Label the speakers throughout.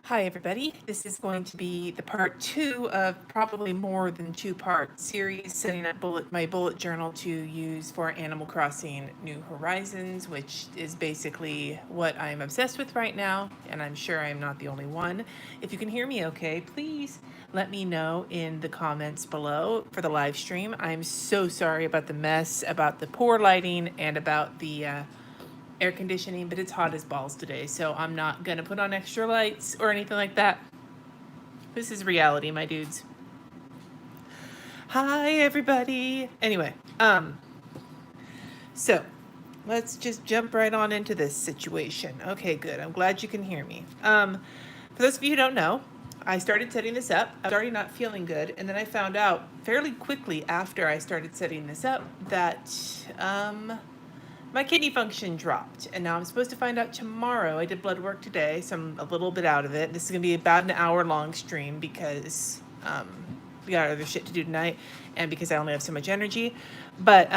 Speaker 1: Hi, everybody. This is going to be the part two of probably more than two-part series, setting up my bullet journal to use for Animal Crossing New Horizons, which is basically what I'm obsessed with right now, and I'm sure I'm not the only one. If you can hear me okay, please let me know in the comments below for the live stream. I'm so sorry about the mess, about the poor lighting, and about the air conditioning, but it's hot as balls today, so I'm not gonna put on extra lights or anything like that. This is reality, my dudes. Hi, everybody. Anyway, so let's just jump right on into this situation. Okay, good. I'm glad you can hear me. For those of you who don't know, I started setting this up. I was already not feeling good, and then I found out fairly quickly after I started setting this up that my kidney function dropped, and now I'm supposed to find out tomorrow. I did blood work today, so I'm a little bit out of it. This is gonna be about an hour-long stream because we got other shit to do tonight, and because I only have so much energy. But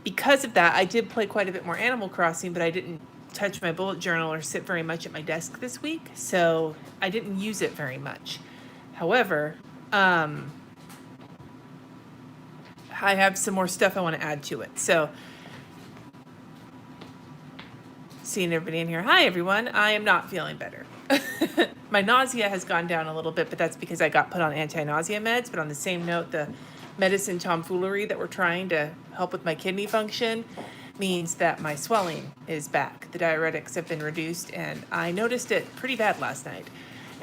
Speaker 1: because of that, I did play quite a bit more Animal Crossing, but I didn't touch my bullet journal or sit very much at my desk this week, so I didn't use it very much. However, I have some more stuff I want to add to it. So seeing everybody in here. Hi, everyone. I am not feeling better. My nausea has gone down a little bit, but that's because I got put on anti-nausea meds. But on the same note, the medicine tomfoolery that we're trying to help with my kidney function means that my swelling is back. The diuretics have been reduced, and I noticed it pretty bad last night.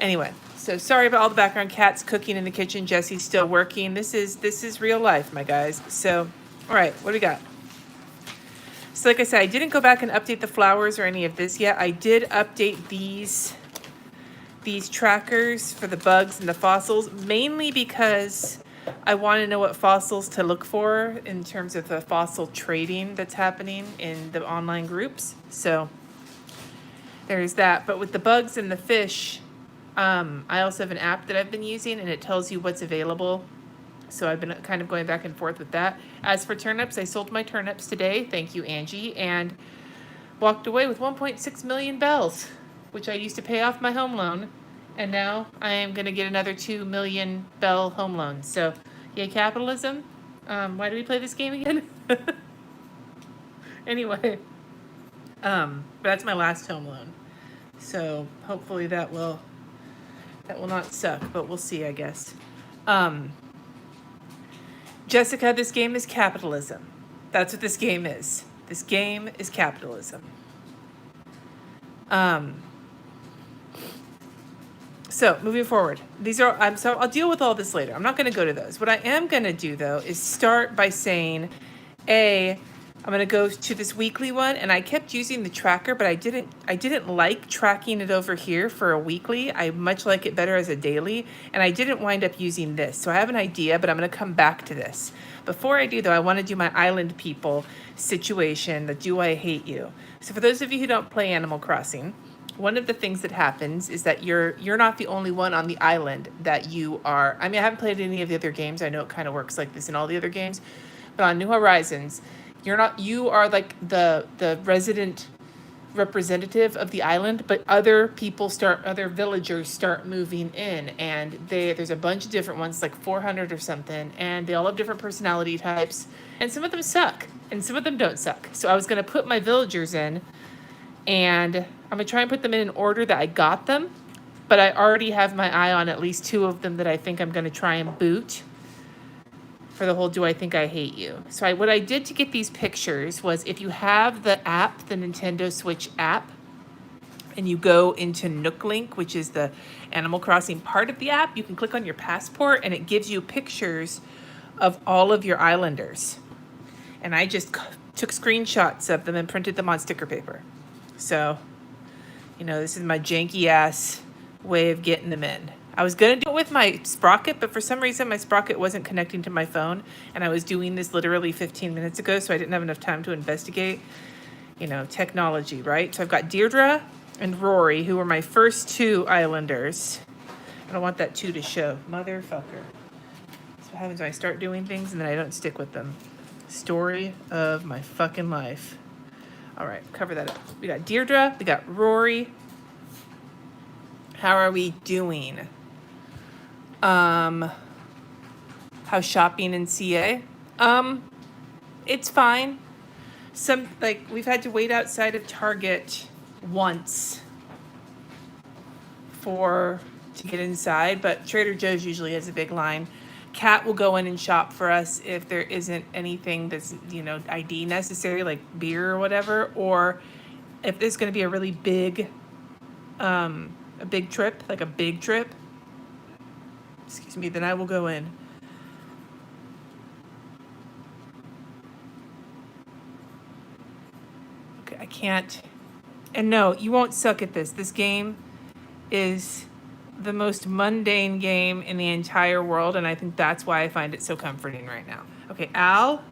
Speaker 1: Anyway, so sorry about all the background. Cat's cooking in the kitchen. Jesse's still working. This is real life, my guys. So, all right, what do we got? So like I said, I didn't go back and update the flowers or any of this yet. I did update these trackers for the bugs and the fossils, mainly because I want to know what fossils to look for in terms of the fossil trading that's happening in the online groups. So there's that. But with the bugs and the fish, I also have an app that I've been using, and it tells you what's available. So I've been kind of going back and forth with that. As for turnips, I sold my turnips today. Thank you, Angie. And walked away with 1.6 million bells, which I used to pay off my home loan. And now I am going to get another 2 million bell home loan. So, yay, capitalism. Why do we play this game again? Anyway, but that's my last home loan. So hopefully that will not suck, but we'll see, I guess. Jessica, this game is capitalism. That's what this game is. This game is capitalism. So moving forward, I'll deal with all this later. I'm not going to go to those. What I am going to do though is start by saying, I'm going to go to this weekly one, and I kept using the tracker, but I didn't like tracking it over here for a weekly. I much like it better as a daily, and I didn't wind up using this. So I have an idea, but I'm going to come back to this. Before I do though, I want to do my island people situation, the do I hate you. So for those of you who don't play Animal Crossing, one of the things that happens is that you're not the only one on the island that you are. I mean, I haven't played any of the other games. I know it kind of works like this in all the other games, but on New Horizons, you are like the resident representative of the island, but other villagers start moving in, and there's a bunch of different ones, like 400 or something, and they all have different personality types, and some of them suck and some of them don't suck. So I was going to put my villagers in, and I'm going to try and put them in an order that I got them, but I already have my eye on at least 2 of them that I think I'm going to try and boot for the whole do I think I hate you. So what I did to get these pictures was, if you have the app, the Nintendo Switch app, and you go into Nook Link, which is the Animal Crossing part of the app, you can click on your passport and it gives you pictures of all of your islanders. And I just took screenshots of them and printed them on sticker paper. So, this is my janky ass way of getting them in. I was going to do it with my Sprocket, but for some reason my Sprocket wasn't connecting to my phone, and I was doing this literally 15 minutes ago, so I didn't have enough time to investigate, technology, right? So I've got Deirdre and Rory, who were my first 2 islanders. I don't want that 2 to show. Motherfucker. That's what happens when I start doing things and then I don't stick with them. Story of my fucking life. All right, cover that up. We got Deirdre, we got Rory, How are we doing? How's shopping in CA? It's fine. We've had to wait outside of Target once to get inside, but Trader Joe's usually has a big line. Kat will go in and shop for us if there isn't anything that's, ID necessary, like beer or whatever, or if there's going to be a really big, a big trip, excuse me, then I will go in. Okay, I can't. And no, you won't suck at this. This game is the most mundane game in the entire world, and I think that's why I find it so comforting right now. Okay, Al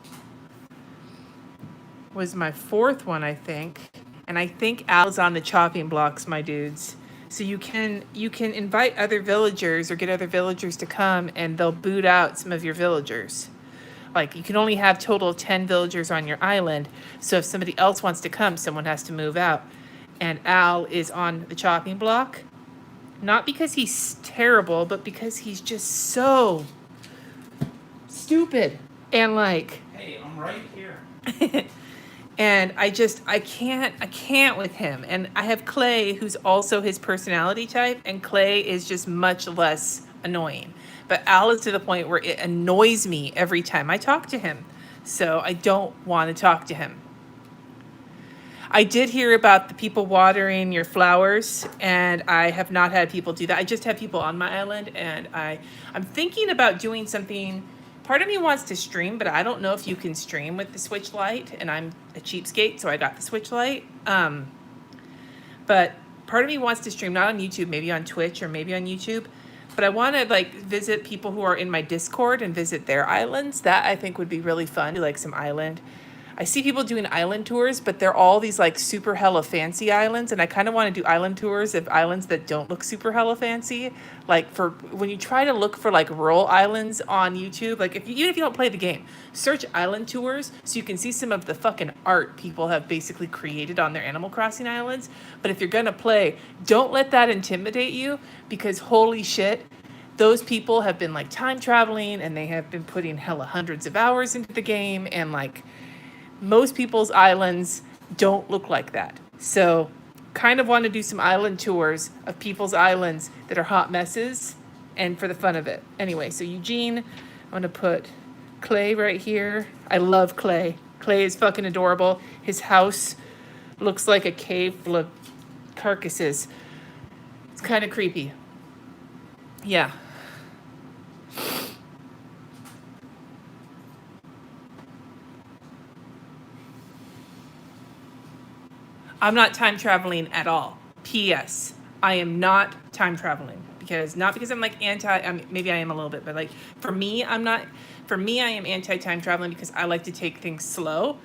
Speaker 1: was my fourth one, I think. And I think Al's on the chopping blocks, my dudes. So you can invite other villagers or get other villagers to come, and they'll boot out some of your villagers. Like, you can only have total of 10 villagers on your island. So if somebody else wants to come, someone has to move out. And Al is on the chopping block. Not because he's terrible, but because he's just so stupid. And like...
Speaker 2: Hey, I'm right here.
Speaker 1: And I can't with him. And I have Clay, who's also his personality type, and Clay is just much less annoying. But Al is to the point where it annoys me every time I talk to him. So I don't want to talk to him. I did hear about the people watering your flowers, and I have not had people do that. I just have people on my island, and I'm thinking about doing something. Part of me wants to stream, but I don't know if you can stream with the Switch Lite, and I'm a cheapskate, so I got the Switch Lite. But part of me wants to stream, not on YouTube, maybe on Twitch or maybe on YouTube. But I want to visit people who are in my Discord and visit their islands. That I think would be really fun. Do some island. I see people doing island tours, but they're all these super hella fancy islands, and I kind of want to do island tours of islands that don't look super hella fancy. Like for when you try to look for rural islands on YouTube, even if you don't play the game, search island tours so you can see some of the fucking art people have basically created on their Animal Crossing islands. But if you're gonna play, don't let that intimidate you, because holy shit, those people have been time traveling, and they have been putting hella hundreds of hours into the game, and most people's islands don't look like that. So kind of want to do some island tours of people's islands that are hot messes, and for the fun of it. Anyway, so Eugene, I'm going to put Clay right here. I love Clay. Clay is fucking adorable. His house looks like a cave full of carcasses. It's kind of creepy. Yeah. I'm not time traveling at all. P.S. I am not time traveling not because I'm maybe I am a little bit, but for me, I am anti time traveling because I like to take things slow.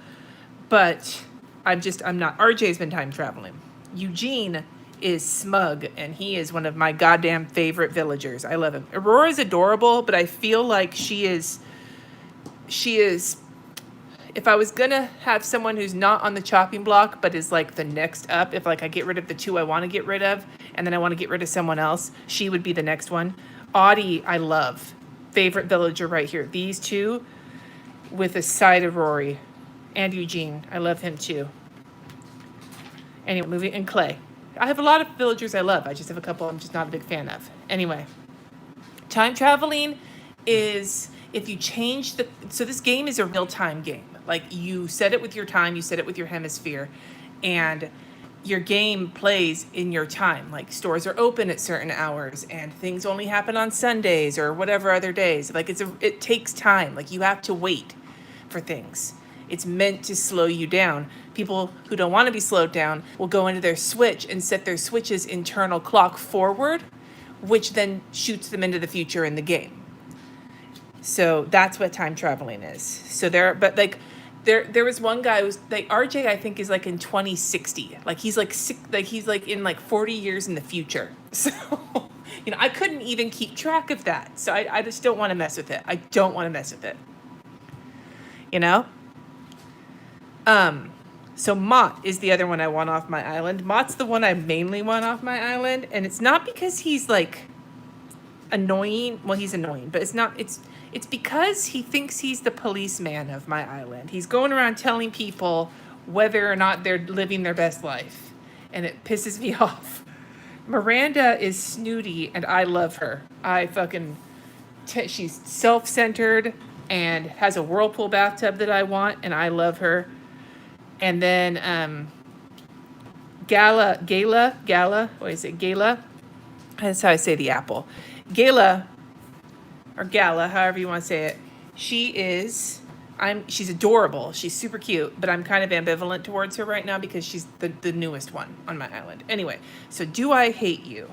Speaker 1: But I'm not. RJ's been time traveling. Eugene is smug, and he is one of my goddamn favorite villagers. I love him. Aurora's adorable, but I feel like she is. If I was gonna have someone who's not on the chopping block, but is the next up, if I get rid of the two I want to get rid of, and then I want to get rid of someone else, she would be the next one. Audie, I love. Favorite villager right here. These two with a side of Rory. And Eugene. I love him too. Anyway, and Clay. I have a lot of villagers I love. I just have a couple I'm just not a big fan of. Anyway. Time traveling is... If you change so this game is a real-time game. You set it with your time, you set it with your hemisphere, and your game plays in your time. Stores are open at certain hours, and things only happen on Sundays or whatever other days. It takes time. You have to wait for things. It's meant to slow you down. People who don't want to be slowed down will go into their Switch and set their Switch's internal clock forward, which then shoots them into the future in the game. So that's what time traveling is. So there was one guy who's RJ, I think, is in 2060. He's in 40 years in the future. So, I couldn't even keep track of that. So I just don't want to mess with it. I don't want to mess with it. So Mott is the other one I want off my island. Mott's the one I mainly want off my island, and it's not because he's like annoying. Well, he's annoying, but it's because he thinks he's the policeman of my island. He's going around telling people whether or not they're living their best life, and it pisses me off. Miranda is snooty, and I love her. She's self-centered and has a whirlpool bathtub that I want, and I love her. And then Gala, what is it? Gala? That's how I say the apple. Gala, or Gala, however you want to say it. She's adorable. She's super cute, but I'm kind of ambivalent towards her right now because she's the newest one on my island. Anyway, so do I hate you?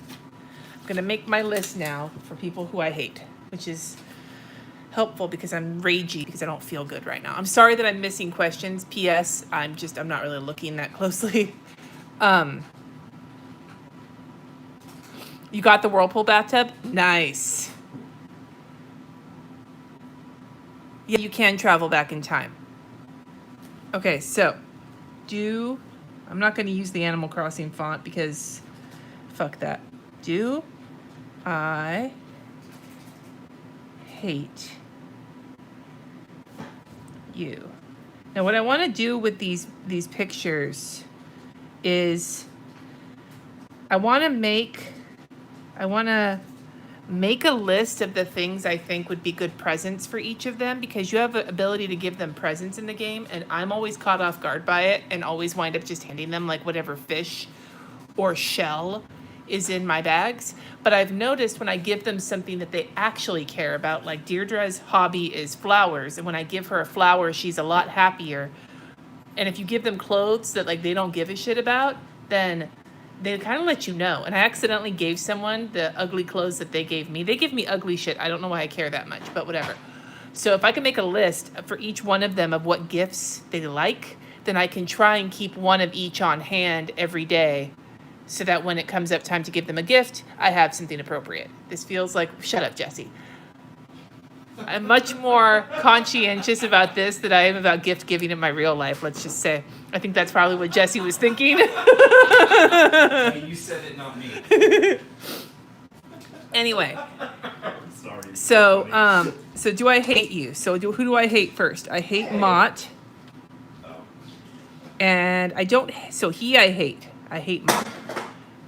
Speaker 1: I'm going to make my list now for people who I hate, which is helpful because I'm ragey because I don't feel good right now. I'm sorry that I'm missing questions. P.S. I'm not really looking that closely. You got the whirlpool bathtub? Nice. Yeah, you can travel back in time. Okay, so I'm not going to use the Animal Crossing font because fuck that. Do I hate you? Now, what I want to do with these pictures is I want to make a list of the things I think would be good presents for each of them, because you have the ability to give them presents in the game, and I'm always caught off guard by it and always wind up just handing them like whatever fish or shell is in my bags. But I've noticed when I give them something that they actually care about, like Deirdre's hobby is flowers, and when I give her a flower, she's a lot happier. And if you give them clothes that like they don't give a shit about, then they kind of let you know. And I accidentally gave someone the ugly clothes that they gave me. They give me ugly shit. I don't know why I care that much, but whatever. So if I can make a list for each one of them of what gifts they like, then I can try and keep one of each on hand every day so that when it comes up time to give them a gift, I have something appropriate. This feels like, shut up, Jesse. I'm much more conscientious about this than I am about gift giving in my real life, let's just say. I think that's probably what Jesse was thinking.
Speaker 2: Hey, you said it, not me.
Speaker 1: Anyway.
Speaker 2: Sorry.
Speaker 1: So do I hate you? Who do I hate first? I hate Mott. And I hate. I hate Mott.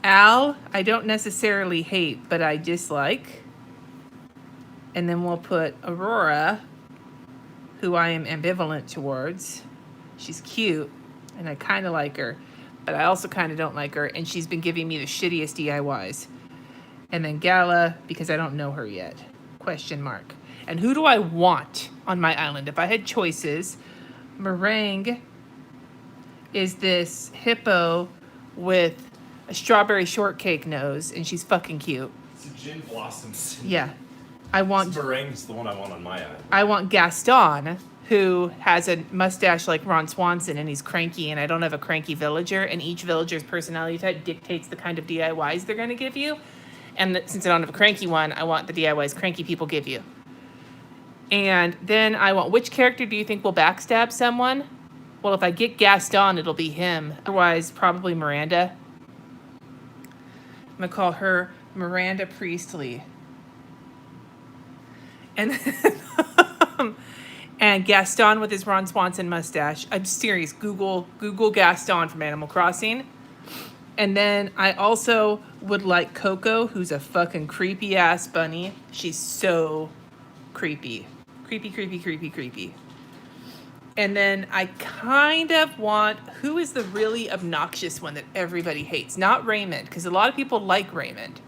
Speaker 1: Al, I don't necessarily hate, but I dislike. And then we'll put Aurora, who I am ambivalent towards. She's cute, and I kind of like her, but I also kind of don't like her, and she's been giving me the shittiest DIYs. And then Gala, because I don't know her yet. Question mark. And who do I want on my island? If I had choices, Meringue is this hippo with a strawberry shortcake nose, and she's fucking cute.
Speaker 2: It's a gin blossoms.
Speaker 1: Yeah.
Speaker 2: Meringue's the one I want on my island.
Speaker 1: I want Gaston, who has a mustache like Ron Swanson, and he's cranky, and I don't have a cranky villager, and each villager's personality type dictates the kind of DIYs they're going to give you. And since I don't have a cranky one, I want the DIYs cranky people give you. And then I want, which character do you think will backstab someone? Well, if I get Gaston, it'll be him. Otherwise, probably Miranda. I'm going to call her Miranda Priestley. And and Gaston with his Ron Swanson mustache. I'm serious. Google Gaston from Animal Crossing. And then I also would like Coco, who's a fucking creepy ass bunny. She's so creepy. Creepy. And then I kind of want, who is the really obnoxious one that everybody hates? Not Raymond, because a lot of people like Raymond.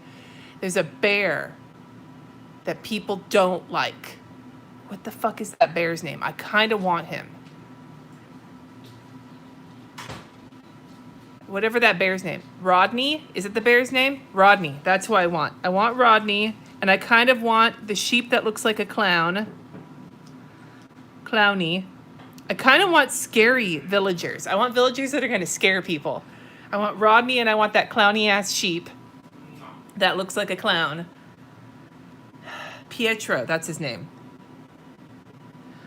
Speaker 1: There's a bear that people don't like. What the fuck is that bear's name? I kind of want him. Whatever that bear's name. Rodney? Is it the bear's name? Rodney. That's who I want. I want Rodney, and I kind of want the sheep that looks like a clown. Clowny. I kind of want scary villagers. I want villagers that are going to scare people. I want Rodney, and I want that clowny-ass sheep that looks like a clown. Pietro, that's his name.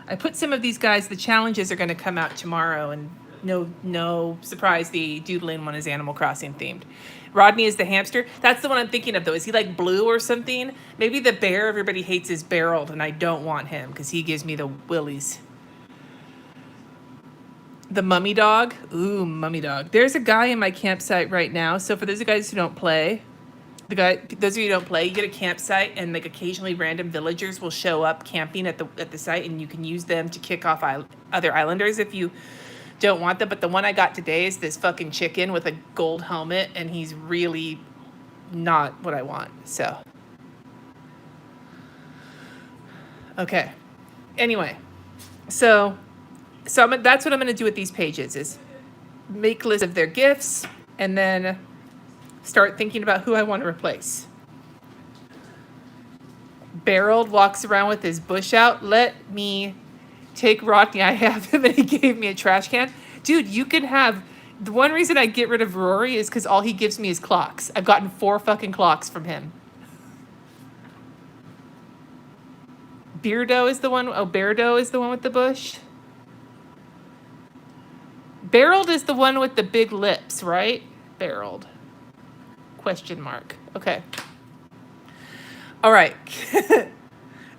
Speaker 1: I put some of these guys, the challenges are going to come out tomorrow, and no surprise, the doodling one is Animal Crossing themed. Rodney is the hamster. That's the one I'm thinking of, though. Is he like blue or something? Maybe the bear everybody hates is Barreled, and I don't want him because he gives me the willies. The mummy dog. Ooh, mummy dog. There's a guy in my campsite right now. So for those of you guys who don't play, those of you who don't play, you get a campsite, and like occasionally random villagers will show up camping at the site, and you can use them to kick off other islanders if you don't want them. But the one I got today is this fucking chicken with a gold helmet, and he's really not what I want. So, okay. Anyway, so that's what I'm going to do with these pages is make lists of their gifts and then start thinking about who I want to replace. Barreled walks around with his bush out. Let me take Rodney. I have him and he gave me a trash can. Dude, you can have... The one reason I get rid of Rory is because all he gives me is clocks. I've gotten 4 fucking clocks from him. Beardo is the one... Oh, Beardo is the one with the bush. Barreled is the one with the big lips, right? Barreled. Question mark. Okay. All right.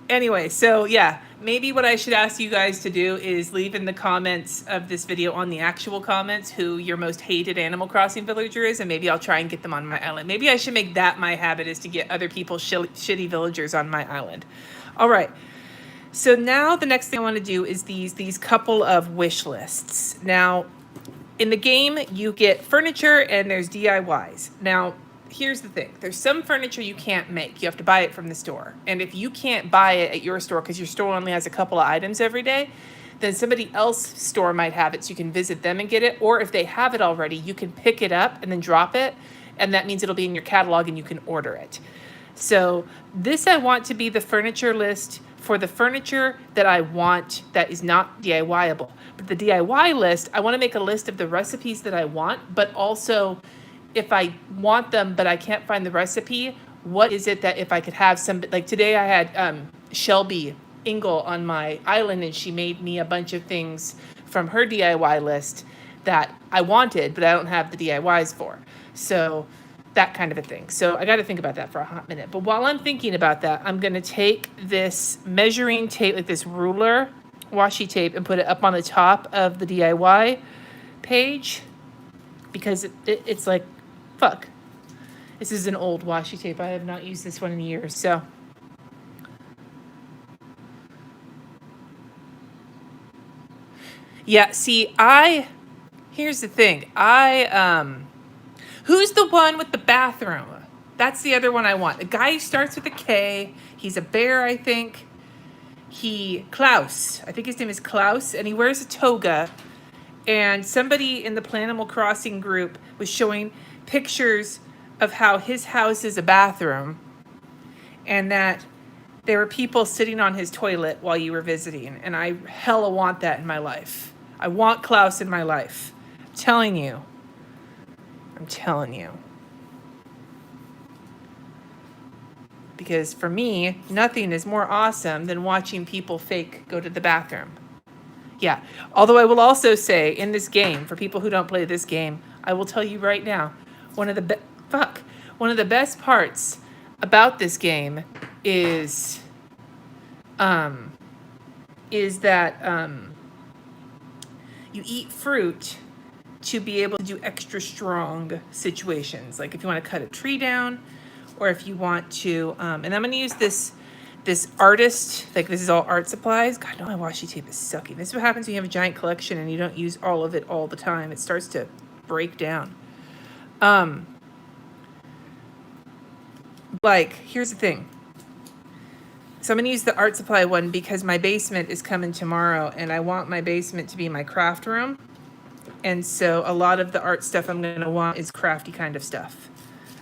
Speaker 1: Anyway, so yeah, maybe what I should ask you guys to do is leave in the comments of this video on the actual comments who your most hated Animal Crossing villager is, and maybe I'll try and get them on my island. Maybe I should make that my habit, is to get other people's shitty villagers on my island. All right. So now the next thing I want to do is these couple of wish lists. Now, in the game, you get furniture and there's DIYs. Now, here's the thing. There's some furniture you can't make. You have to buy it from the store. And if you can't buy it at your store because your store only has a couple of items every day, then somebody else's store might have it, so you can visit them and get it. Or if they have it already, you can pick it up and then drop it. And that means it'll be in your catalog and you can order it. So this I want to be the furniture list for the furniture that I want that is not DIYable. But the DIY list, I want to make a list of the recipes that I want, but also if I want them but I can't find the recipe, what is it that if I could have some, like today I had Shelby Ingle on my island and she made me a bunch of things from her DIY list that I wanted, but I don't have the DIYs for. So that kind of a thing. So I got to think about that for a hot minute. But while I'm thinking about that, I'm going to take this measuring tape, like this ruler washi tape, and put it up on the top of the DIY page because it's like, fuck. This is an old washi tape. I have not used this one in years. So yeah, see, here's the thing. Who's the one with the bathroom? That's the other one I want. The guy who starts with a K. He's a bear, I think. Klaus. I think his name is Klaus, and he wears a toga. And somebody in the Planimal Crossing group was showing pictures of how his house is a bathroom, and that there were people sitting on his toilet while you were visiting. And I hella want that in my life. I want Klaus in my life. I'm telling you. Because for me, nothing is more awesome than watching people fake go to the bathroom. Yeah. Although I will also say, in this game, for people who don't play this game, I will tell you right now, one of the best parts about this game is that you eat fruit to be able to do extra strong situations. Like if you want to cut a tree down, or if you want to, and I'm going to use this artist, like this is all art supplies. God, no, my washi tape is sucking. This is what happens when you have a giant collection and you don't use all of it all the time. It starts to break down. Like, here's the thing. So I'm going to use the art supply one because my basement is coming tomorrow and I want my basement to be my craft room. And so a lot of the art stuff I'm going to want is crafty kind of stuff.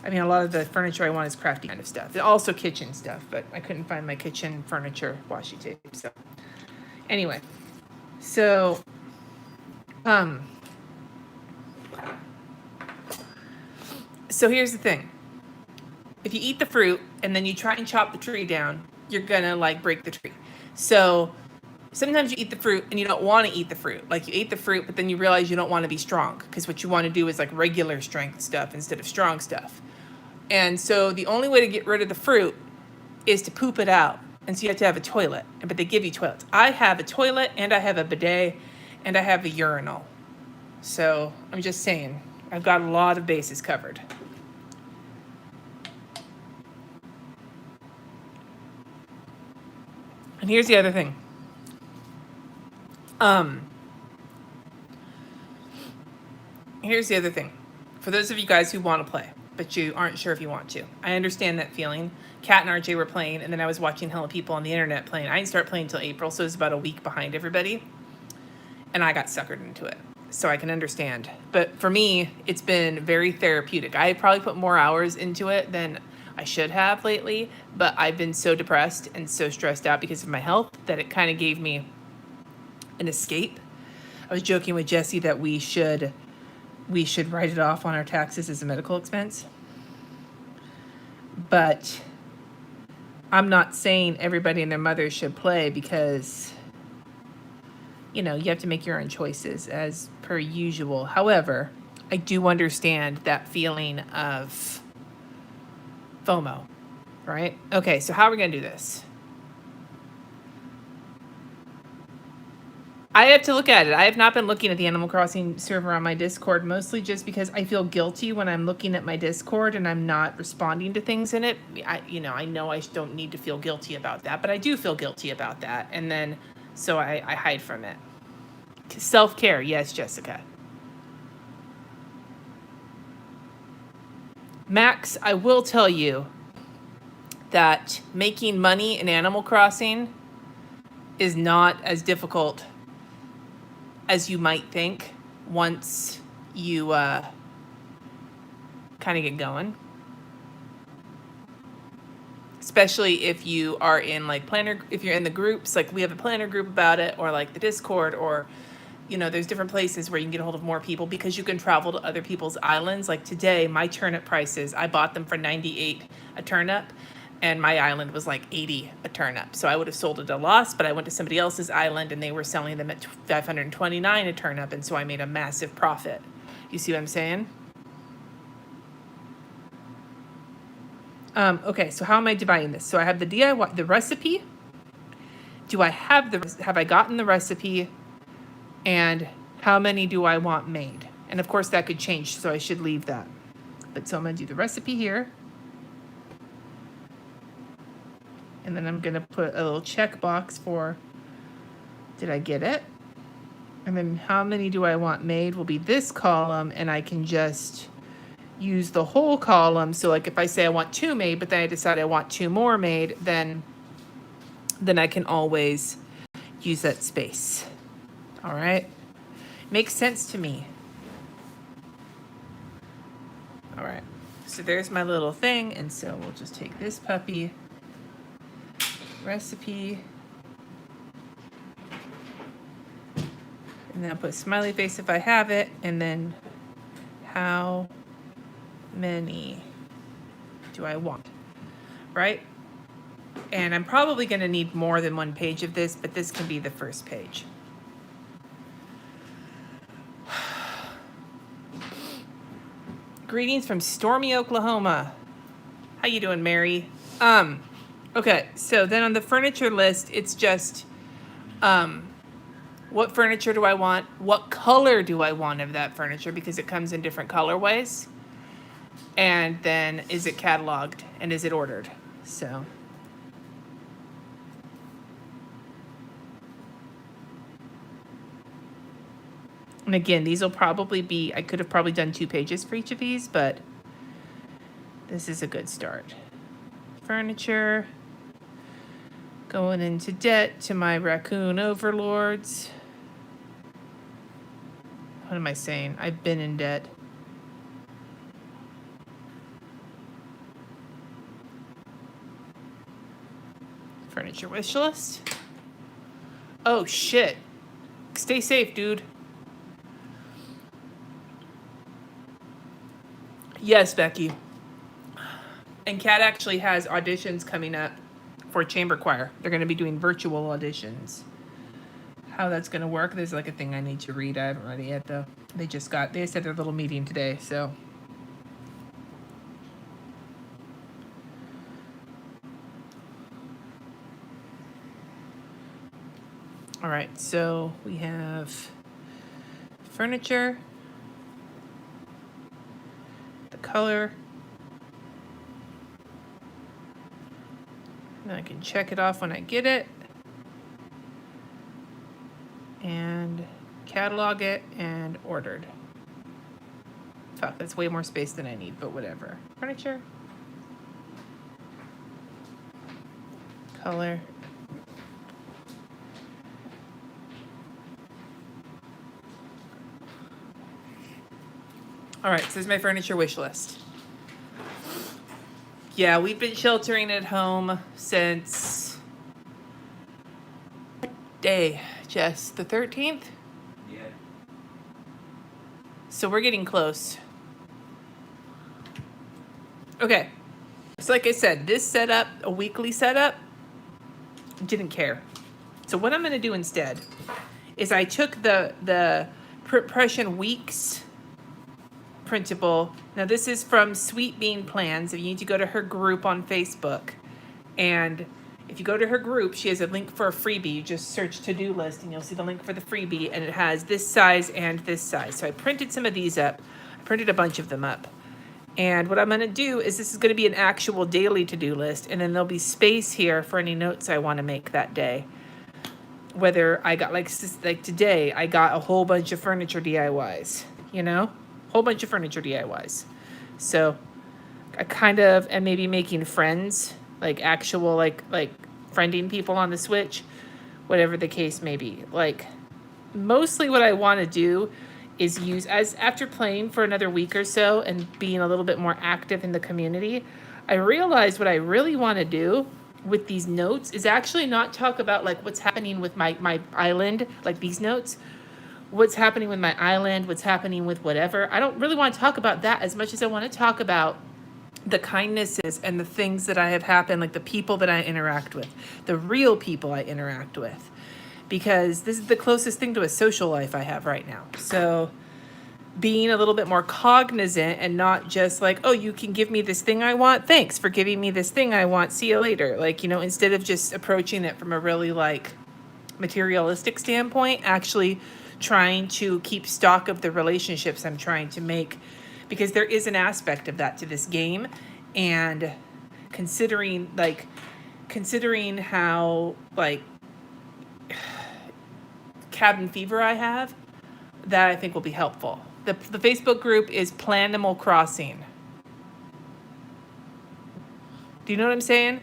Speaker 1: I mean, a lot of the furniture I want is crafty kind of stuff. Also kitchen stuff, but I couldn't find my kitchen furniture washi tape. So anyway, so here's the thing. If you eat the fruit and then you try and chop the tree down, you're gonna like break the tree. So sometimes you eat the fruit and you don't want to eat the fruit. Like you ate the fruit, but then you realize you don't want to be strong because what you want to do is like regular strength stuff instead of strong stuff. And so the only way to get rid of the fruit is to poop it out. And so you have to have a toilet, but they give you toilets. I have a toilet and I have a bidet and I have a urinal. So I'm just saying, I've got a lot of bases covered. And here's the other thing. Here's the other thing. For those of you guys who want to play, but you aren't sure if you want to, I understand that feeling. Kat and RJ were playing, and then I was watching hella people on the internet playing. I didn't start playing until April, so it was about a week behind everybody. And I got suckered into it, so I can understand. But for me, it's been very therapeutic. I probably put more hours into it than I should have lately, but I've been so depressed and so stressed out because of my health that it kind of gave me an escape. I was joking with Jesse that we should write it off on our taxes as a medical expense. But I'm not saying everybody and their mother should play because, you know, you have to make your own choices as per usual. However, I do understand that feeling of FOMO, right? Okay, so how are we going to do this? I have to look at it. I have not been looking at the Animal Crossing server on my Discord, mostly just because I feel guilty when I'm looking at my Discord and I'm not responding to things in it. I know I don't need to feel guilty about that, but I do feel guilty about that. And then, so I hide from it. Self-care, yes, Jessica. Max, I will tell you that making money in Animal Crossing is not as difficult as you might think once you kind of get going. Especially if you are in like planner, if you're in the groups, like we have a planner group about it, or like the Discord, or, you know, there's different places where you can get a hold of more people because you can travel to other people's islands. Like today, my turnip prices, I bought them for 98 a turnip. And my island was like 80 a turnip. So I would have sold it at a loss, but I went to somebody else's island and they were selling them at 529 a turnip. And so I made a massive profit. You see what I'm saying? Okay, so how am I dividing this? So I have the DIY, the recipe. Have I gotten the recipe? And how many do I want made? And of course that could change, so I should leave that. But so I'm gonna do the recipe here. And then I'm going to put a little checkbox for, did I get it? And then how many do I want made will be this column, and I can just use the whole column. So like if I say I want 2 made, but then I decide I want 2 more made, then I can always use that space. All right? Makes sense to me. All right. So there's my little thing, and so we'll just take this puppy. Recipe, and then I'll put a smiley face if I have it, and then how many do I want, right? And I'm probably going to need more than 1 page of this, but this can be the first page. Greetings from stormy Oklahoma. How you doing, Mary? Okay, so then on the furniture list, it's just what furniture do I want? What color do I want of that furniture? Because it comes in different colorways. And then is it cataloged and is it ordered? So. And again, these will probably be, I could have probably done 2 pages for each of these, but this is a good start. Furniture. Going into debt to my raccoon overlords. What am I saying? I've been in debt. Furniture wish list. Oh shit. Stay safe, dude. Yes, Becky. And Kat actually has auditions coming up for chamber choir. They're going to be doing virtual auditions. how that's going to work. There's like a thing I need to read. I haven't read it yet though. They said their little meeting today, so. All right, so we have furniture, the color, and I can check it off when I get it, and catalog it, and ordered. Fuck, that's way more space than I need, but whatever. Furniture, color. All right, so there's my furniture wish list. Yeah, we've been sheltering at home since what day, Jess? The 13th?
Speaker 2: Yeah.
Speaker 1: So we're getting close. Okay. So like I said, this setup, a weekly setup, didn't care. So what I'm going to do instead is I took the Prussian Weeks printable. Now this is from Sweet Bean Plans. If you need to go to her group on Facebook, and if you go to her group, she has a link for a freebie. You just search to-do list and you'll see the link for the freebie, and it has this size and this size. So I printed some of these up. I printed a bunch of them up. And what I'm going to do is this is going to be an actual daily to-do list, and then there'll be space here for any notes I want to make that day. Whether I got like today, I got a whole bunch of furniture DIYs, you know? Whole bunch of furniture DIYs. So I kind of am maybe making friends, like actual like friending people on the Switch, whatever the case may be. Like mostly what I want to do is use as after playing for another week or so and being a little bit more active in the community, I realized what I really want to do with these notes is actually not talk about like what's happening with my island, like these notes. What's happening with my island, what's happening with whatever. I don't really want to talk about that as much as I want to talk about the kindnesses and the things that I have happened, like the people that I interact with, the real people I interact with, because this is the closest thing to a social life I have right now. So being a little bit more cognizant and not just like, oh, you can give me this thing I want. Thanks for giving me this thing I want. See you later. Like, you know, instead of just approaching it from a really like materialistic standpoint, actually trying to keep stock of the relationships I'm trying to make, because there is an aspect of that to this game. And considering how like cabin fever I have, that I think will be helpful. The Facebook group is Planimal Crossing. Do you know what I'm saying?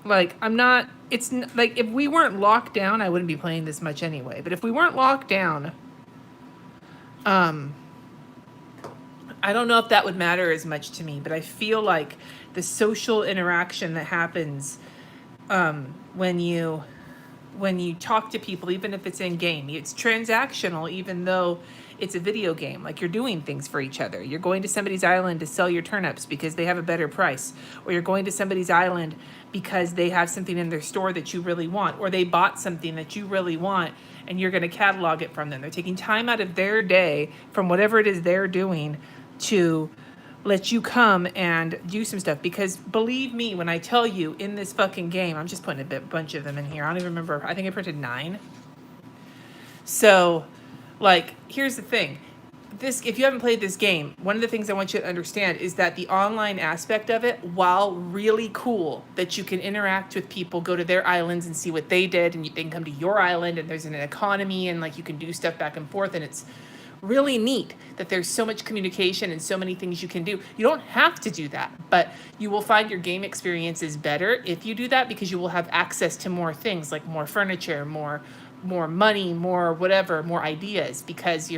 Speaker 1: Like, it's like if we weren't locked down, I wouldn't be playing this much anyway. But if we weren't locked down, I don't know if that would matter as much to me. But I feel like the social interaction that happens when you talk to people, even if it's in game, it's transactional, even though it's a video game. Like, you're doing things for each other. You're going to somebody's island to sell your turnips because they have a better price, or you're going to somebody's island because they have something in their store that you really want, or they bought something that you really want and you're going to catalog it from them. They're taking time out of their day from whatever it is they're doing to let you come and do some stuff. Because believe me when I tell you, in this fucking game, I'm just putting a bunch of them in here. I don't even remember. I think I printed 9. So, like, here's the thing. If you haven't played this game, one of the things I want you to understand is that the online aspect of it, while really cool, that you can interact with people, go to their islands and see what they did, and they can come to your island, and there's an economy, and like you can do stuff back and forth, and it's really neat that there's so much communication and so many things you can do. You don't have to do that, but you will find your game experience is better if you do that, because you will have access to more things, like more furniture, more money, more whatever, more ideas, because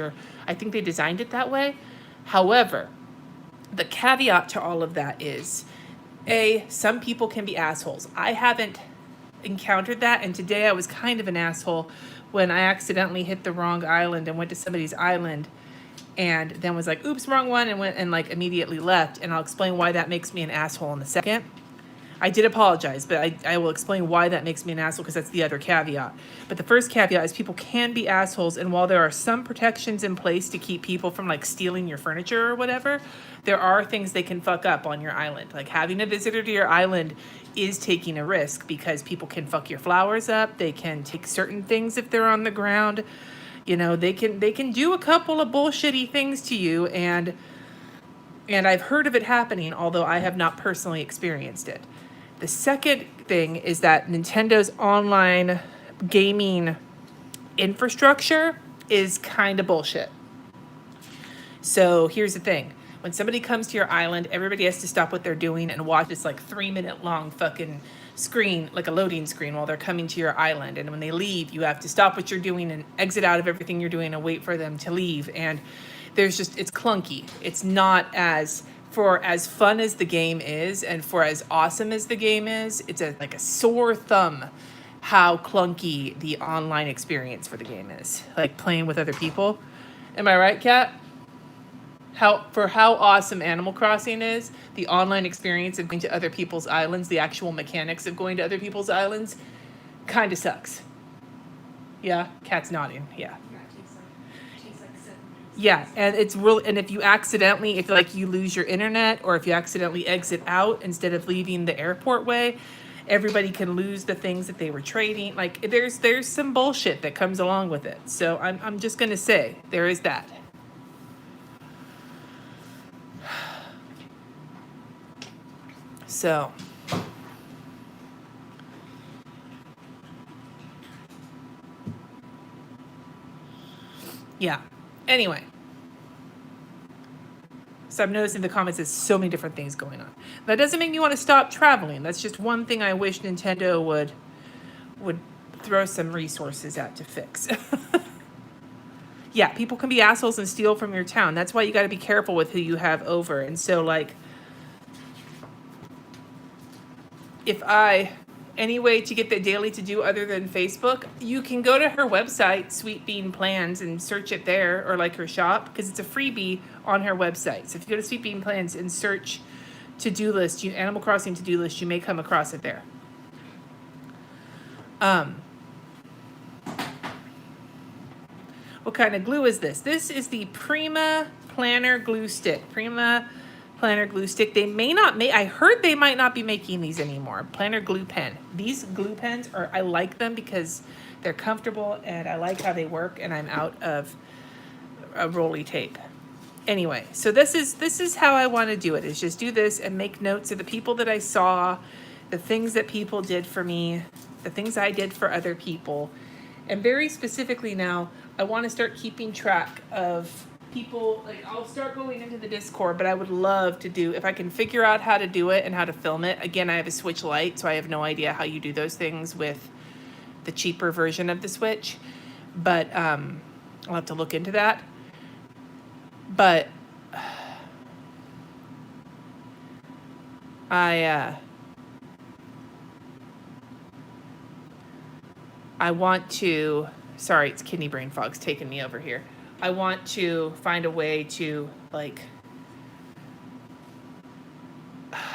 Speaker 1: I think they designed it that way. However, the caveat to all of that is, some people can be assholes. I haven't encountered that, and today I was kind of an asshole when I accidentally hit the wrong island and went to somebody's island and then was like, oops, wrong one, and went and like immediately left. And I'll explain why that makes me an asshole in a second. I did apologize, but I will explain why that makes me an asshole, because that's the other caveat. But the first caveat is people can be assholes, and while there are some protections in place to keep people from like stealing your furniture or whatever, there are things they can fuck up on your island. Like having a visitor to your island is taking a risk, because people can fuck your flowers up, they can take certain things if they're on the ground. You know, they can do a couple of bullshitty things to you, and I've heard of it happening, although I have not personally experienced it. The second thing is that Nintendo's online gaming infrastructure is kind of bullshit. So here's the thing. When somebody comes to your island, everybody has to stop what they're doing and watch this like 3-minute long fucking screen, like a loading screen, while they're coming to your island. And when they leave, you have to stop what you're doing and exit out of everything you're doing and wait for them to leave. And it's clunky. It's not for as fun as the game is, and for as awesome as the game is, it's like a sore thumb how clunky the online experience for the game is. Like playing with other people. Am I right, Kat? How awesome Animal Crossing is, the online experience of going to other people's islands, the actual mechanics of going to other people's islands, kind of sucks. Yeah, Kat's nodding. Yeah. Yeah, and it's real. And if you accidentally, if like you lose your internet, or if you accidentally exit out instead of leaving the airport way, everybody can lose the things that they were trading. Like there's some bullshit that comes along with it. So I'm just gonna say there is that. So yeah. Anyway. So I'm noticing in the comments there's so many different things going on. That doesn't make me want to stop traveling. That's just one thing I wish Nintendo would throw some resources at to fix. Yeah, people can be assholes and steal from your town. That's why you got to be careful with who you have over. And so like, any way to get the daily to do other than Facebook, you can go to her website, Sweet Bean Plans, and search it there, or like her shop, because it's a freebie on her website. So if you go to Sweet Bean Plans and search to-do list, Animal Crossing to-do list, you may come across it there. What kind of glue is this? This is the Prima Planner Glue Stick. Prima Planner Glue Stick. They may not make, I heard they might not be making these anymore. Planner Glue Pen. These glue pens I like them because they're comfortable and I like how they work, and I'm out of a rolly tape. Anyway, so this is how I want to do it, is just do this and make notes of the people that I saw, the things that people did for me, the things I did for other people. And very specifically now, I want to start keeping track of people. Like, I'll start going into the Discord, but I would love to do, if I can figure out how to do it and how to film it. Again, I have a Switch Lite, so I have no idea how you do those things with the cheaper version of the Switch. But I'll have to look into that. But I want to, sorry, it's kidney brain fog's taking me over here. I want to find a way to, like,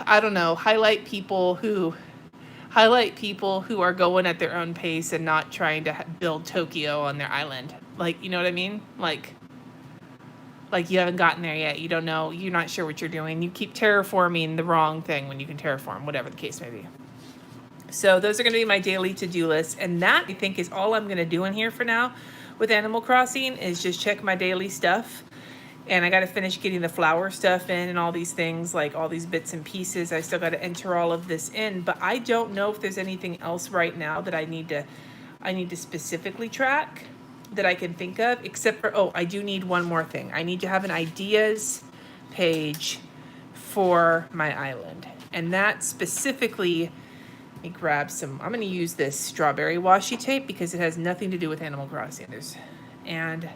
Speaker 1: I don't know, highlight people who are going at their own pace and not trying to build Tokyo on their island. Like, you know what I mean? Like you haven't gotten there yet. You don't know. You're not sure what you're doing. You keep terraforming the wrong thing when you can terraform, whatever the case may be. So those are going to be my daily to-do list. And that, I think, is all I'm going to do in here for now with Animal Crossing, is just check my daily stuff. And I got to finish getting the flower stuff in and all these things, like all these bits and pieces. I still got to enter all of this in. But I don't know if there's anything else right now that I need to specifically track that I can think of, except for, I do need one more thing. I need to have an ideas page for my island. And that specifically, let me grab some, I'm going to use this strawberry washi tape because it has nothing to do with Animal Crossing. And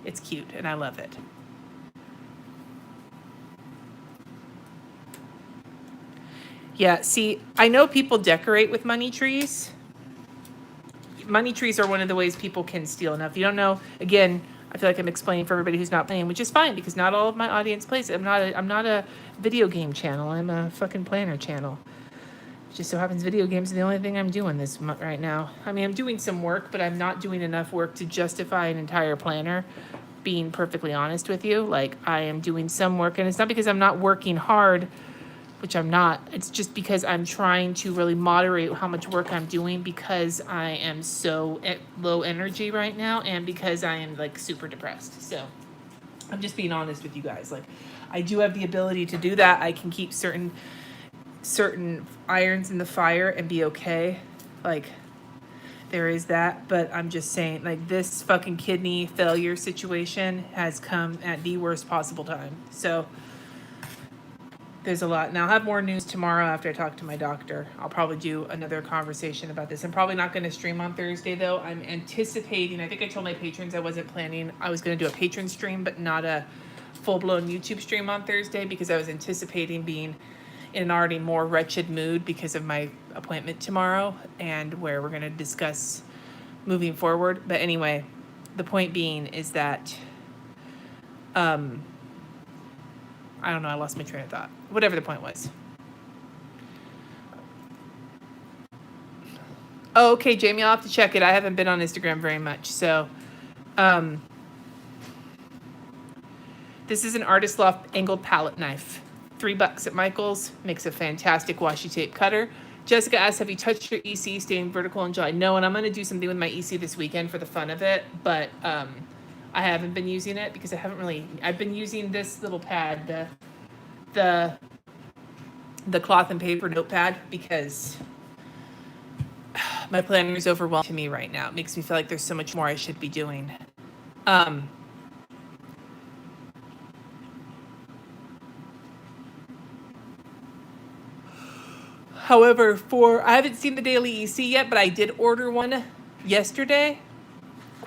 Speaker 1: it's cute and I love it. Yeah, see, I know people decorate with money trees. Money trees are one of the ways people can steal. Now, if you don't know, again, I feel like I'm explaining for everybody who's not playing, which is fine because not all of my audience plays it. I'm not a video game channel. I'm a fucking planner channel. Just so happens video games are the only thing I'm doing right now. I mean, I'm doing some work, but I'm not doing enough work to justify an entire planner, being perfectly honest with you. Like, I am doing some work, and it's not because I'm not working hard, which I'm not. It's just because I'm trying to really moderate how much work I'm doing because I am so at low energy right now and because I am, like, super depressed. So I'm just being honest with you guys. Like, I do have the ability to do that. I can keep certain irons in the fire and be okay. Like, there is that, but I'm just saying, like, this fucking kidney failure situation has come at the worst possible time. So there's a lot. Now, I'll have more news tomorrow after I talk to my doctor. I'll probably do another conversation about this. I'm probably not going to stream on Thursday, though. I'm anticipating, I think I told my patrons I wasn't planning. I was going to do a patron stream, but not a full-blown YouTube stream on Thursday because I was anticipating being in an already more wretched mood because of my appointment tomorrow and where we're going to discuss moving forward. But anyway, the point being is that, I don't know, I lost my train of thought. Whatever the point was. Oh, okay, Jamie, I'll have to check it. I haven't been on Instagram very much. So, this is an Artist Loft angled palette knife. $3 at Michael's. Makes a fantastic washi tape cutter. Jessica asks, have you touched your EC staying vertical in July? No, and I'm going to do something with my EC this weekend for the fun of it. But I haven't been using it because I've been using this little pad, the cloth and paper notepad, because my planner is overwhelmed to me right now. It makes me feel like there's so much more I should be doing. However, I haven't seen the daily EC yet, but I did order one yesterday, ?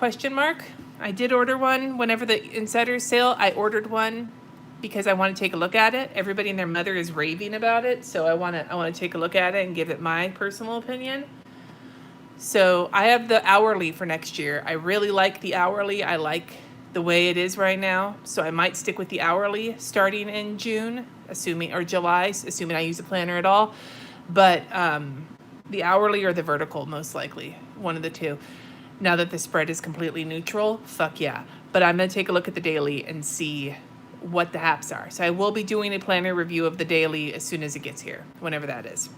Speaker 1: I did order one whenever the insider sale. I ordered one because I want to take a look at it. Everybody and their mother is raving about it, so I want to take a look at it and give it my personal opinion. So I have the hourly for next year. I really like the hourly. I like the way it is right now, so I might stick with the hourly starting in June, or July, assuming I use a planner at all. But the hourly or the vertical, most likely, one of the two. Now that the spread is completely neutral, fuck yeah. But I'm going to take a look at the daily and see what the haps are. So I will be doing a planner review of the daily as soon as it gets here, whenever that is.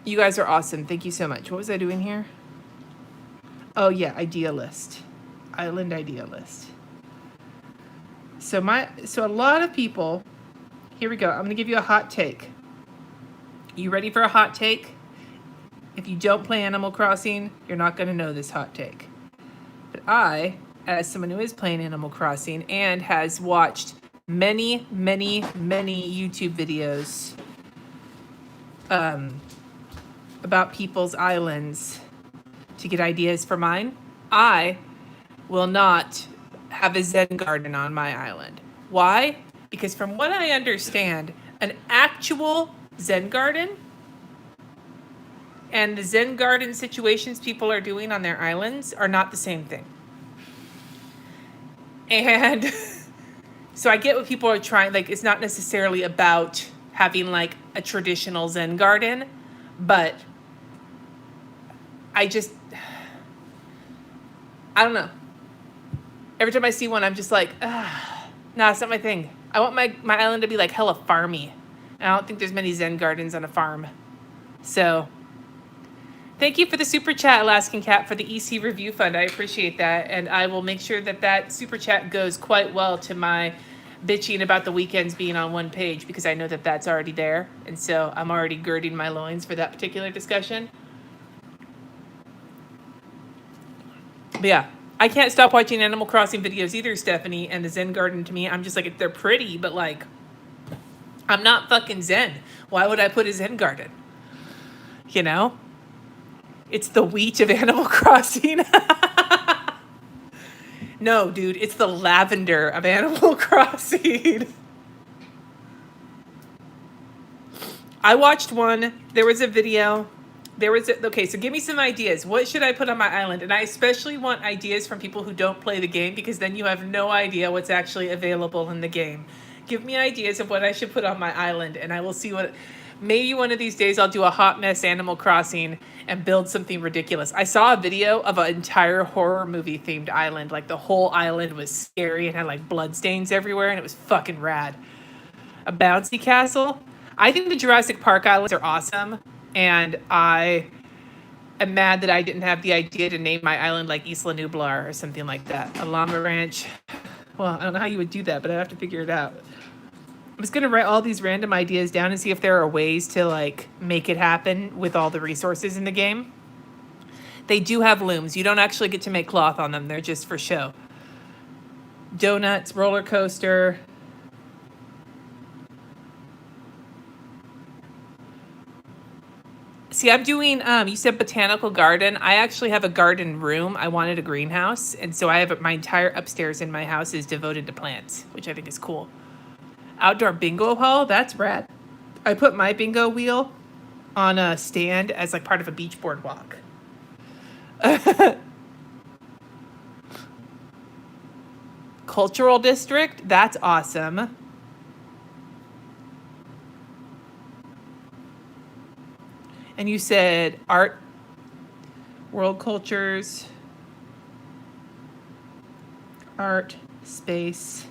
Speaker 1: You guys are awesome. Thank you so much. What was I doing here? Oh yeah, idea list. Island idea list. So a lot of people, here we go. I'm going to give you a hot take. You ready for a hot take? If you don't play Animal Crossing, you're not going to know this hot take. But I, as someone who is playing Animal Crossing and has watched many, many, many YouTube videos about people's islands to get ideas for mine, I will not have a Zen garden on my island. Why? Because from what I understand, an actual Zen garden and the Zen garden situations people are doing on their islands are not the same thing. And so I get what people are trying, like, it's not necessarily about having like a traditional Zen garden, but I don't know. Every time I see one, I'm just like, nah, it's not my thing. I want my island to be like hella farmy. And I don't think there's many Zen gardens on a farm. So, thank you for the super chat, Alaskan Cat, for the EC Review Fund. I appreciate that. And I will make sure that super chat goes quite well to my bitching about the weekends being on one page, because I know that that's already there. And so I'm already girding my loins for that particular discussion. But yeah, I can't stop watching Animal Crossing videos either, Stephanie, and the Zen garden to me, I'm just like, they're pretty, but like, I'm not fucking Zen. Why would I put a Zen garden? You know? It's the wheat of Animal Crossing. No, dude, it's the lavender of Animal Crossing. I watched one, there was a video Okay, so give me some ideas. What should I put on my island? And I especially want ideas from people who don't play the game, because then you have no idea what's actually available in the game. Give me ideas of what I should put on my island, and I will see what. Maybe one of these days I'll do a hot mess Animal Crossing and build something ridiculous. I saw a video of an entire horror movie themed island. Like the whole island was scary and had like bloodstains everywhere, and it was fucking rad. A bouncy castle. I think the Jurassic Park islands are awesome, and I am mad that I didn't have the idea to name my island like Isla Nublar or something like that. A llama ranch. Well, I don't know how you would do that, but I have to figure it out. I'm just gonna write all these random ideas down and see if there are ways to like make it happen with all the resources in the game. They do have looms. You don't actually get to make cloth on them. They're just for show. Donuts, roller coaster. See, I'm doing, you said botanical garden. I actually have a garden room. I wanted a greenhouse. And so I have my entire upstairs in my house is devoted to plants, which I think is cool. Outdoor bingo hall, that's rad. I put my bingo wheel on a stand as like part of a beach boardwalk. Cultural district, that's awesome. And you said art, world cultures, art, space.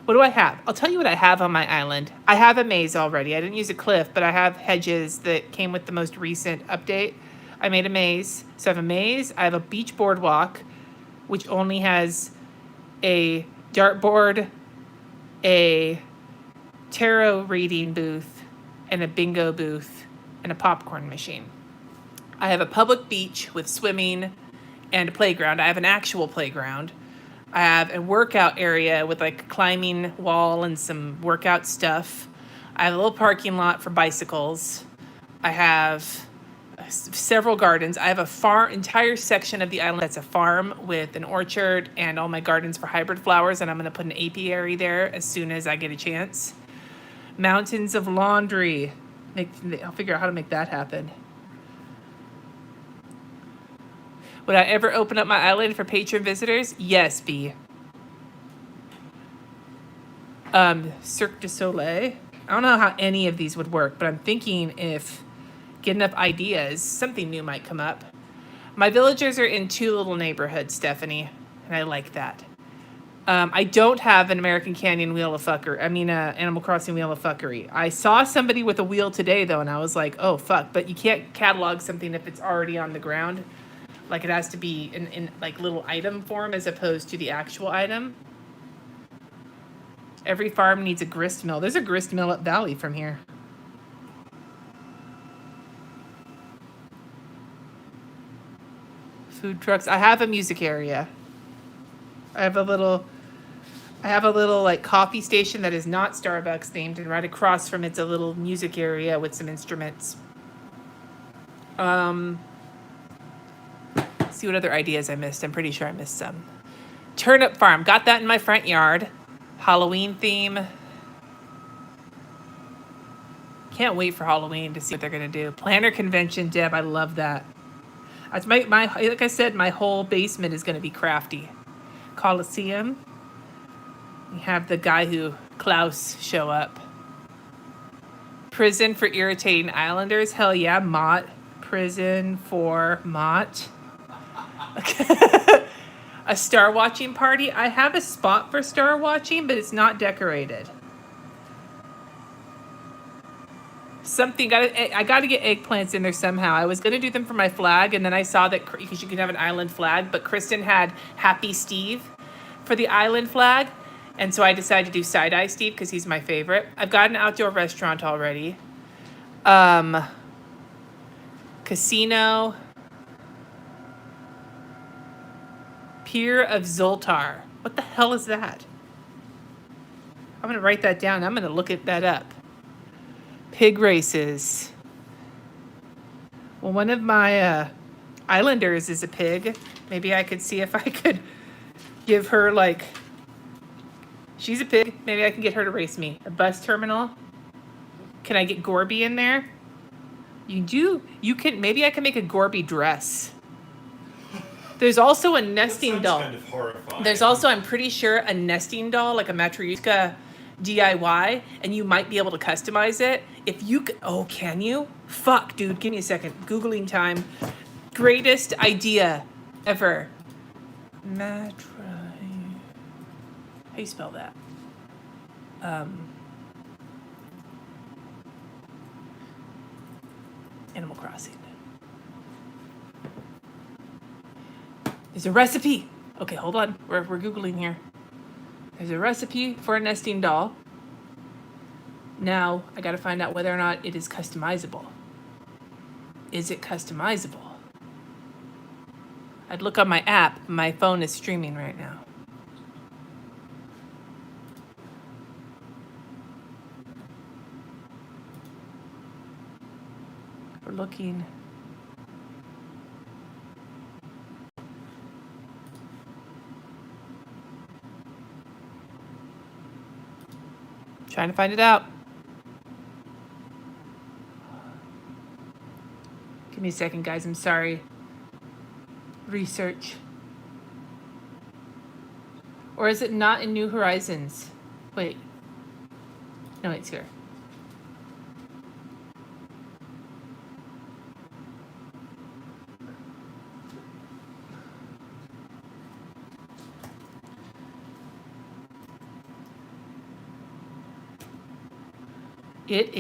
Speaker 1: What do I have? I'll tell you what I have on my island. I have a maze already. I didn't use a cliff, but I have hedges that came with the most recent update. I made a maze. So I have a maze. I have a beach boardwalk, which only has a dartboard, a tarot reading booth, and a bingo booth, and a popcorn machine. I have a public beach with swimming and a playground. I have an actual playground. I have a workout area with like a climbing wall and some workout stuff. I have a little parking lot for bicycles. I have several gardens. I have a entire section of the island that's a farm with an orchard and all my gardens for hybrid flowers, and I'm going to put an apiary there as soon as I get a chance. Mountains of laundry. I'll figure out how to make that happen. Would I ever open up my island for patron visitors? Yes, B. Cirque du Soleil. I don't know how any of these would work, but I'm thinking if get enough ideas, something new might come up. My villagers are in 2 little neighborhoods, Stephanie, and I like that. I don't have an American Canyon Wheel of Fuckery. Animal Crossing Wheel of Fuckery. I saw somebody with a wheel today, though, and I was like, oh, fuck. But you can't catalog something if it's already on the ground. Like, it has to be in like, little item form as opposed to the actual item. Every farm needs a grist mill. There's a grist mill up valley from here. Food trucks. I have a music area. I have a little like coffee station that is not Starbucks themed, and right across from it's a little music area with some instruments. See what other ideas I missed. I'm pretty sure I missed some. Turnip farm. Got that in my front yard. Halloween theme. Can't wait for Halloween to see what they're going to do. Planner convention, Deb. I love that. That's my like I said, my whole basement is going to be crafty. Coliseum. We have the guy who Klaus show up. Prison for irritating islanders. Hell yeah, Mott. Prison for Mott. A star watching party. I have a spot for star watching, but it's not decorated. I got to get eggplants in there somehow. I was going to do them for my flag, and then I saw that because you can have an island flag, but Kristen had Happy Steve for the island flag, and so I decided to do Side-Eye Steve because he's my favorite. I've got an outdoor restaurant already. Casino. Pier of Zoltar. What the hell is that? I'm going to write that down. I'm going to look at that up. Pig races. Well, one of my islanders is a pig. Maybe I could see if I could give her, like... She's a pig. Maybe I can get her to race me. A bus terminal. Can I get Gorby in there? Maybe I can make a Gorby dress. There's also a nesting doll.
Speaker 2: Kind of horrifying.
Speaker 1: There's also, I'm pretty sure, a nesting doll, like a Matryoshka DIY, and you might be able to customize it. If you can you? Fuck, dude, give me a second. Googling time. Greatest idea ever. How you spell that? Animal Crossing. There's a recipe. Okay, hold on. We're Googling here. There's a recipe for a nesting doll. Now, I gotta find out whether or not it is customizable. Is it customizable? I'd look on my app. My phone is streaming right now. We're looking. Trying to find it out. Give me a second, guys. I'm sorry. Research. Or is it not in New Horizons? Wait. No, it's here. It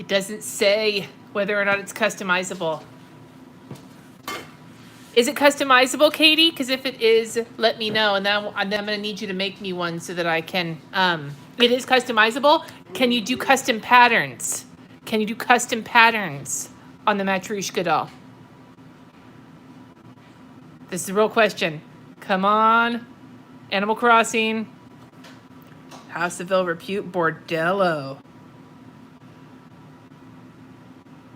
Speaker 1: doesn't say whether or not it's customizable. Is it customizable, Katie? Because if it is, let me know. And then I'm going to need you to make me one so that I can, it is customizable. Can you do custom patterns? Can you do custom patterns on the Matryoshka doll? This is a real question. Come on. Animal Crossing. House of Ill Repute, Bordello.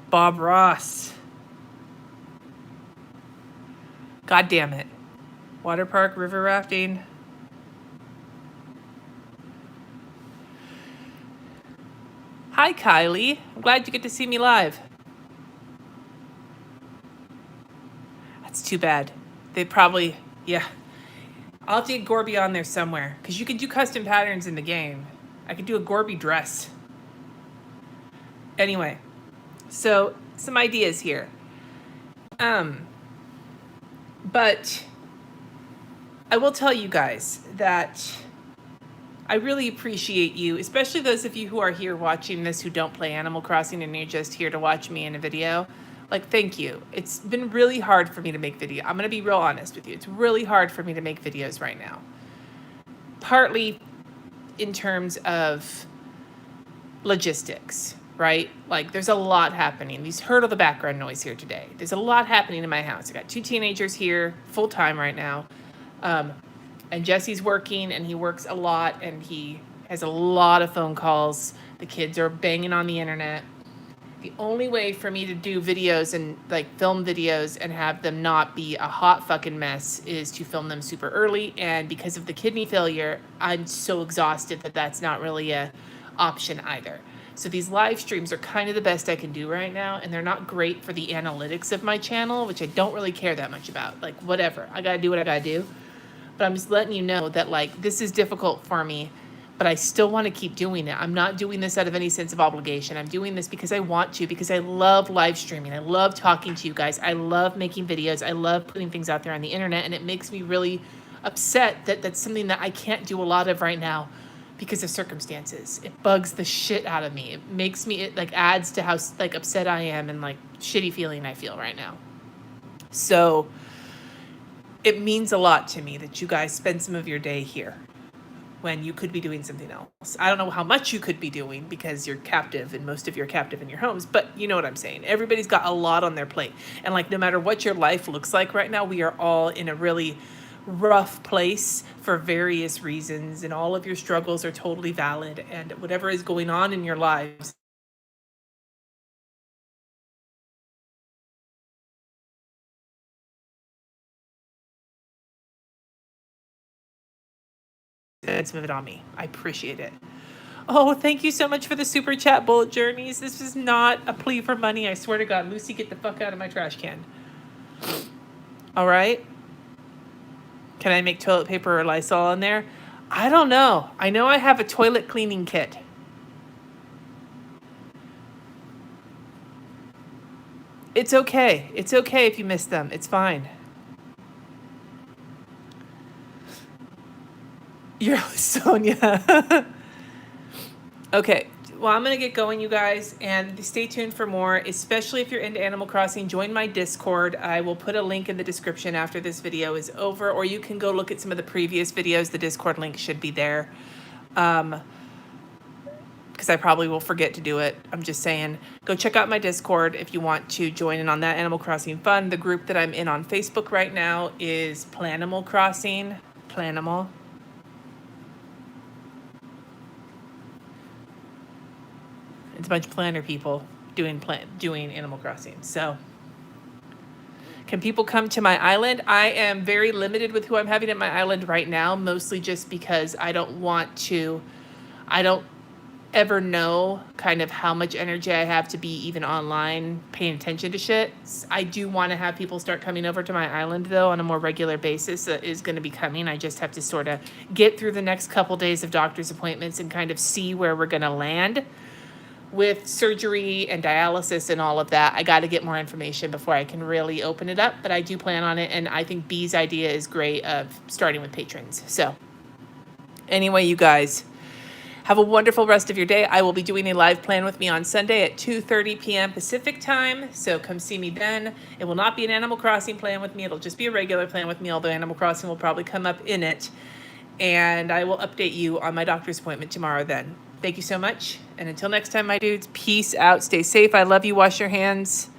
Speaker 1: Bob Ross. God damn it. Water park, river rafting. Hi, Kylie. I'm glad you get to see me live. That's too bad. They probably, yeah. I'll have to get Gorby on there somewhere, because you can do custom patterns in the game. I could do a Gorby dress. Anyway, so some ideas here. But I will tell you guys that I really appreciate you, especially those of you who are here watching this who don't play Animal Crossing and you're just here to watch me in a video. Like, thank you. It's been really hard for me to make video. I'm going to be real honest with you. It's really hard for me to make videos right now. Partly in terms of logistics, right? Like, there's a lot happening. These heard all the background noise here today. There's a lot happening in my house. I got 2 teenagers here full time right now. And Jesse's working, and he works a lot, and he has a lot of phone calls. The kids are banging on the internet. The only way for me to do videos and like film videos and have them not be a hot fucking mess is to film them super early. And because of the kidney failure, I'm so exhausted that that's not really a option either. So these live streams are kind of the best I can do right now. And they're not great for the analytics of my channel, which I don't really care that much about. Like, whatever. I got to do what I got to do. But I'm just letting you know that, like, this is difficult for me, but I still want to keep doing it. I'm not doing this out of any sense of obligation. I'm doing this because I want to, because I love live streaming. I love talking to you guys. I love making videos. I love putting things out there on the internet, and it makes me really upset that that's something that I can't do a lot of right now because of circumstances. It bugs the shit out of me. It makes me, it like adds to how like upset I am and like shitty feeling I feel right now. So it means a lot to me that you guys spend some of your day here when you could be doing something else. I don't know how much you could be doing because you're captive, and most of you are captive in your homes, but you know what I'm saying. Everybody's got a lot on their plate. And like, no matter what your life looks like right now, we are all in a really rough place for various reasons, and all of your struggles are totally valid, and whatever is going on in your lives and some of it on me. I appreciate it. Oh, thank you so much for the super chat, Bullet Journeys. This is not a plea for money. I swear to God. Lucy, get the fuck out of my trash can. All right. Can I make toilet paper or Lysol in there? I don't know. I know I have a toilet cleaning kit. It's okay. It's okay if you miss them. It's fine. You're Sonia. Okay. Well, I'm going to get going, you guys, and stay tuned for more, especially if you're into Animal Crossing. Join my Discord. I will put a link in the description after this video is over, or you can go look at some of the previous videos. The Discord link should be there. Because I probably will forget to do it. I'm just saying, go check out my Discord if you want to join in on that Animal Crossing fun. The group that I'm in on Facebook right now is Planimal Crossing. Planimal. It's a bunch of planner people doing Animal Crossing. So, can people come to my island? I am very limited with who I'm having at my island right now, mostly just because I don't ever know kind of how much energy I have to be even online paying attention to shit. I do want to have people start coming over to my island though on a more regular basis. That is going to be coming. I just have to sort of get through the next couple days of doctor's appointments and kind of see where we're going to land with surgery and dialysis and all of that. I got to get more information before I can really open it up, but I do plan on it. And I think B's idea is great of starting with patrons. So anyway, you guys, have a wonderful rest of your day. I will be doing a live plan with me on Sunday at 2:30 p.m. Pacific time. So come see me then. It will not be an Animal Crossing plan with me. It'll just be a regular plan with me, although Animal Crossing will probably come up in it. And I will update you on my doctor's appointment tomorrow then. Thank you so much. And until next time, my dudes, peace out. Stay safe. I love you. Wash your hands.